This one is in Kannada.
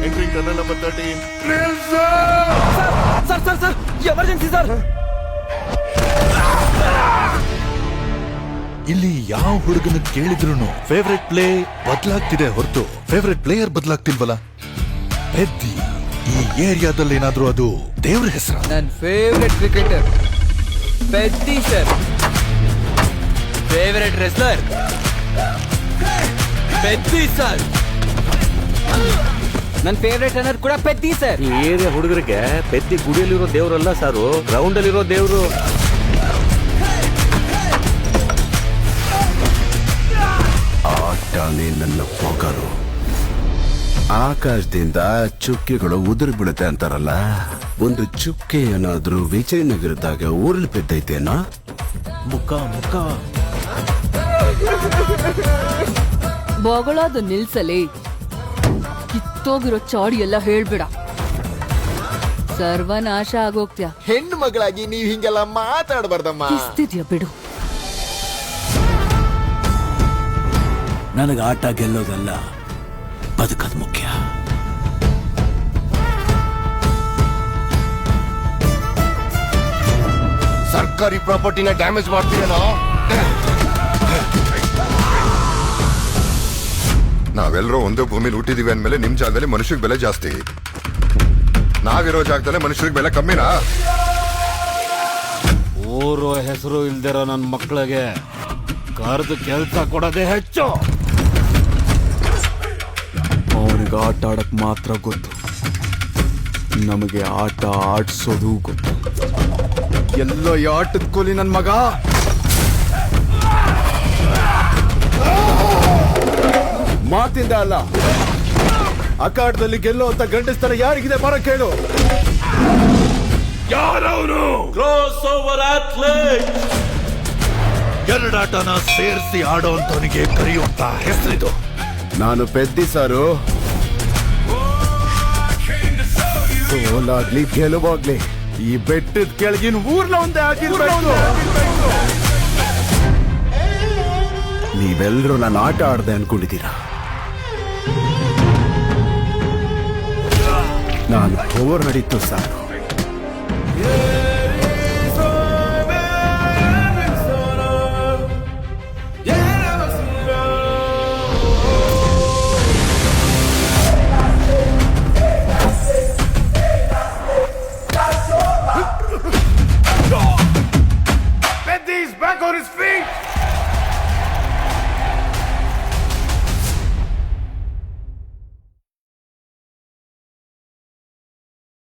Entering tunnel number 13. Sir emergency sir. ಇಲ್ಲಿ ಯಾವ ಹುಡುಗನ ಕೇಳಿದ್ರು ಫೇವ್ರೆಟ್ ಪ್ಲೇ ಬದಲಾಗ್ತಿದೆ ಹೊರತು ಫೇವ್ರೆಟ್ ಪ್ಲೇಯರ್ ಬದಲಾಗ್ತಿಲ್ವಲ್ಲ. ಪೆದ್ದಿ ಈ ಏರಿಯಾದಲ್ಲಿ ಏನಾದ್ರೂ ಅದು ದೇವ್ರ ಹೆಸರು. ನನ್ನ ಫೇವ್ರೆಟ್ ಕ್ರಿಕೆಟರ್ ಪೆದ್ದಿ ಸರ್. ಫೇವ್ರೆಟ್ ರೆಸ್ಲರ್ ಪೆದ್ದಿ ಸರ್. ನನ್ನ ಫೇವ್ರೆಟ್ ರನ್ನರ್ ಕೂಡ ಪೆದ್ದಿ ಸರ್. ಈ ಏರಿಯಾ ಹುಡುಗರಿಗೆ ಪೆದ್ದಿ ಗುಡಿಯಲ್ಲಿರೋ ದೇವ್ರಲ್ಲ ಸಾರು, ಗ್ರೌಂಡ್ ಅಲ್ಲಿರೋ ದೇವ್ರು. ಆಟನೇ ನನ್ನ ಪೊಗರು. ಆಕಾಶದಿಂದ ಚುಕ್ಕೆಗಳು ಉದುರು ಬೀಳುತ್ತೆ ಅಂತಾರಲ್ಲ, ಒಂದು ಚುಕ್ಕೆ ಏನಾದ್ರೂ ವಿಜಯನಗರದಾಗ ಊರಲ್ಲಿ ಬಿದ್ದೈತೇನೋ. ಮುಖ ಬೊಗಳೋದು ನಿಲ್ಸಲಿ. ಕಿತ್ತೋಗಿರೋ ಚಾಡಿ ಎಲ್ಲ ಹೇಳ್ಬೇಡ, ಸರ್ವನಾಶ ಆಗೋಗ್ತ್ಯಾ. ಹೆಣ್ಣು ಮಗಳಾಗಿ ನೀವ್ ಹಿಂಗೆಲ್ಲ ಮಾತಾಡಬಾರ್ದಮ್ಮ. ಕಿಸ್ತಿದ್ಯಾ ಬಿಡು. ನನಗೆ ಆಟ ಗೆಲ್ಲೋದಲ್ಲ, ಬದುಕದ್ ಮುಖ್ಯ. ಸರ್ಕಾರಿ ಪ್ರಾಪರ್ಟಿನ ಡ್ಯಾಮೇಜ್ ಮಾಡ್ತೀರೇನೋ. ನಾವೆಲ್ಲರೂ ಒಂದೇ ಭೂಮಿಲಿ ಹುಟ್ಟಿದೀವಿ ಅಂದ್ಮೇಲೆ ನಿಮ್ ಜಾಗದಲ್ಲಿ ಮನುಷ್ಯರಿಗೆ ಬೆಲೆ ಜಾಸ್ತಿ, ನಾವಿರೋ ಜಾಗದಲ್ಲಿ ಮನುಷ್ಯರಿಗೆ ಬೆಲೆ ಕಮ್ಮಿನಾ? ಊರು ಹೆಸರು ಇಲ್ದಿರೋ ನನ್ನ ಮಕ್ಕಳಿಗೆ ಕರೆದು ಕೆಲಸ ಕೊಡೋದೇ ಹೆಚ್ಚು. ಅವನಿಗೆ ಆಟ ಆಡಕ್ ಮಾತ್ರ ಗೊತ್ತು, ನಮಗೆ ಆಟ ಆಡ್ಸೋದು ಗೊತ್ತು. ಎಲ್ಲೋ ಈ ಆಟದ ಕೂಲಿ ನನ್ ಮಗ. ಮಾತಿಂದ ಅಲ್ಲ, ಅಖಾಡದಲ್ಲಿ ಗೆಲ್ಲೋ ಅಂತ ಗಂಡಸ್ತರ ಯಾರಿಗಿದೆ ಬರ ಕೇಳು. ಯಾರವನು? Cross over athlete. ಎರಡಾಟನ ಸೇರಿಸಿ ಆಡೋಂತವನಿಗೆ ಕರೆಯುವಂತ ಹೆಸರಿದು. ನಾನು ಪೆದ್ದಿ ಸಾರು. ಸೋಲಾಗ್ಲಿ ಗೆಲುವಾಗ್ಲಿ ಈ ಬೆಟ್ಟದ ಕೆಳಗಿನ ಊರ್ನ ಒಂದೇ ಆಗಿರ್ಬೇಕು. ನೀವೆಲ್ಲರೂ ನಾನು ಆಟ ಆಡ್ದೆ ಅನ್ಕೊಂಡಿದ್ದೀರಾ. ನಾನು ಓವರ್ ನಡೀತು ಸಾರು.